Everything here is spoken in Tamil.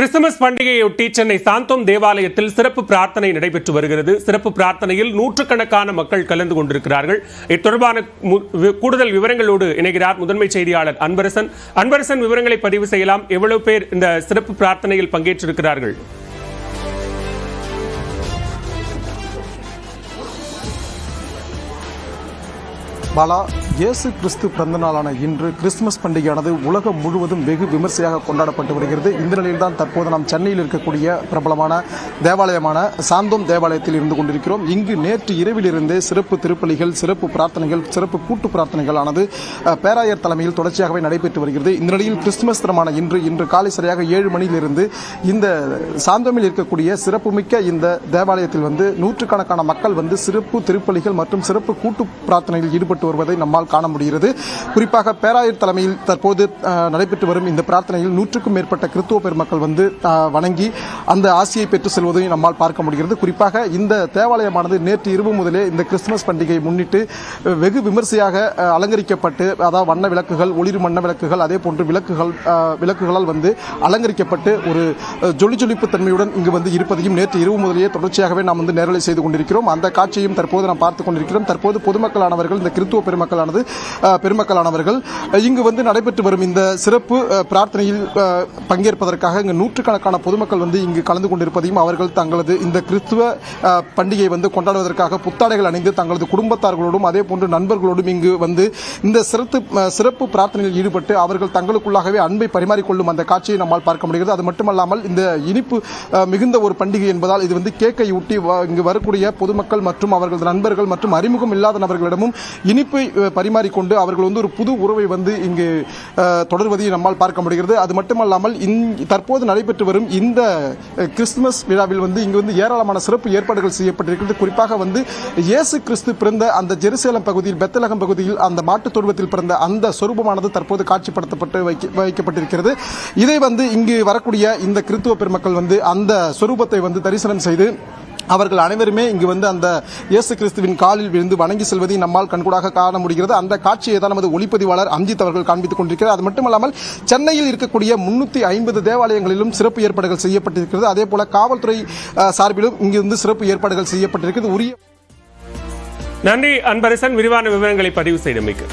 கிறிஸ்துமஸ் பண்டிகையொட்டி சென்னை சாந்தோம் தேவாலயத்தில் சிறப்பு பிரார்த்தனை நடைபெற்று வருகிறது. சிறப்பு பிரார்த்தனையில் நூற்றுக்கணக்கான மக்கள் கலந்து கொண்டிருக்கிறார்கள். இது தொடர்பான கூடுதல் விவரங்களோடு இணைகிறார் முதன்மை செய்தியாளர் அன்பரசன். அன்பரசன், விவரங்களை பதிவு செய்யலாம். எவ்வளவு பேர் இந்த சிறப்பு பிரார்த்தனையில் பங்கேற்றிருக்கிறார்கள்? பாலா, இயேசு கிறிஸ்து பிறந்த நாளான இன்று கிறிஸ்துமஸ் பண்டிகையானது உலகம் முழுவதும் வெகு விமர்சையாக கொண்டாடப்பட்டு வருகிறது. இந்த நிலையில்தான் தற்போது நாம் சென்னையில் இருக்கக்கூடிய பிரபலமான தேவாலயமான சாந்தோம் தேவாலயத்தில் இருந்து கொண்டிருக்கிறோம். இங்கு நேற்று இரவிலிருந்தே சிறப்பு திருப்பலிகள், சிறப்பு பிரார்த்தனைகள், சிறப்பு கூட்டு பிரார்த்தனைகள் ஆனது பேராயர் தலைமையில் தொடர்ச்சியாகவே நடைபெற்று வருகிறது. இந்த நிலையில் கிறிஸ்துமஸ் தினமான இன்று காலை சரியாக 7 மணியிலிருந்து இந்த சாந்தோமில் இருக்கக்கூடிய சிறப்புமிக்க இந்த தேவாலயத்தில் நூற்றுக்கணக்கான மக்கள் சிறப்பு திருப்பலிகள் மற்றும் சிறப்பு கூட்டு பிரார்த்தனையில் ஈடுபட்டு வருவதை நம்மால் காண முடிகிறது. குறிப்பாக பேராயர் தலைமையில் தற்போது நடைபெற்று வரும் இந்த பிரார்த்தனையில் 100க்கும் மேற்பட்ட கிறிஸ்துவ பெருமக்கள் வணங்கி அந்த ஆசியை பெற்று செல்வதை நம்மால் பார்க்க முடிகிறது. குறிப்பாக இந்த தேவாலயமானது நேற்று இரவு முதலே இந்த கிறிஸ்துமஸ் பண்டிகையை முன்னிட்டு வெகு விமர்சையாக அலங்கரிக்கப்பட்டு, அதாவது வண்ண விளக்குகள், ஒளிரும் வண்ண விளக்குகள், அதே போன்று விளக்குகளால் அலங்கரிக்கப்பட்டு ஒரு ஜொலிப்பு தன்மையுடன் இங்கு இருப்பதையும் நேற்று இரவு முதலேயே தொடர்ச்சியாகவே நாம் நேரலை செய்து கொண்டிருக்கிறோம். அந்த காட்சியையும் தற்போது நாம் பார்த்துக் கொண்டிருக்கிறோம். தற்போது பொதுமக்களானவர்கள், இந்த கிறிஸ்துவ பெருமக்களானவர்கள் இங்கு நடைபெற்று வரும் இந்த சிறப்பு பிரார்த்தனையில் பங்கேற்பதற்காக இங்கு நூற்றுக்கணக்கான பொதுமக்கள் இங்கு கலந்து கொண்டிருப்பதையும், அவர்கள் தங்களது இந்த கிறிஸ்துவ பண்டிகை கொண்டாடுவதற்காக புத்தாடைகள் அணிந்து தங்களது குடும்பத்தார்களோடும் அதே போன்று நண்பர்களோடும் இங்கு இந்த சிறப்பு பிரார்த்தனையில் ஈடுபட்டு அவர்கள் தங்களுக்குள்ளாகவே அன்பை பரிமாறிக்கொள்ளும் அந்த காட்சியை நம்மால் பார்க்க முடிகிறது. அது மட்டுமல்லாமல் இந்த இனிப்பு மிகுந்த ஒரு பண்டிகை என்பதால் இது கேக்கை ஊட்டி இங்கு வரக்கூடிய பொதுமக்கள் மற்றும் அவர்களது நண்பர்கள் மற்றும் அறிமுகம் இல்லாத நபர்களிடமும் இனிப்பை பரிமாறிக்கொண்டு அவர்கள் ஒரு புது உறவை இங்கு தொடர்வதை நம்மால் பார்க்க முடிகிறது. அது மட்டுமல்லாமல் தற்போது நடைபெற்று வரும் இந்த கிறிஸ்துமஸ் விழாவில் இங்கு ஏராளமான சிறப்பு ஏற்பாடுகள் செய்யப்பட்டிருக்கிறது. குறிப்பாக இயேசு கிறிஸ்து பிறந்த அந்த ஜெருசலேம் பகுதியில், பெத்லகேம் பகுதியில் அந்த மாட்டுத் தொழுவத்தில் பிறந்த அந்த சொரூபமானது தற்போது காட்சிப்படுத்தப்பட்டு வைக்கப்பட்டிருக்கிறது. இதை இங்கு வரக்கூடிய இந்த கிறிஸ்துவ பெருமக்கள் அந்த சொரூபத்தை தரிசனம் செய்து அவர்கள் அனைவருமே இங்கு அந்த இயேசு கிறிஸ்துவின் காலில் விழுந்து வணங்கி செல்வதை நம்மால் கண்கூடாக காண முடிகிறது. அந்த காட்சியை தான் நமது ஒளிப்பதிவாளர் அம்ஜித் அவர்கள் காண்பித்துக் கொண்டிருக்கிறார். அது மட்டுமல்லாமல் சென்னையில் இருக்கக்கூடிய 350 தேவாலயங்களிலும் சிறப்பு ஏற்பாடுகள் செய்யப்பட்டிருக்கிறது. அதே போல காவல்துறை சார்பிலும் இங்கு சிறப்பு ஏற்பாடுகள் செய்யப்பட்டிருக்கிறது. நன்றி அன்பரசன், விரிவான விவரங்களை பதிவு செய்தமைக்கு.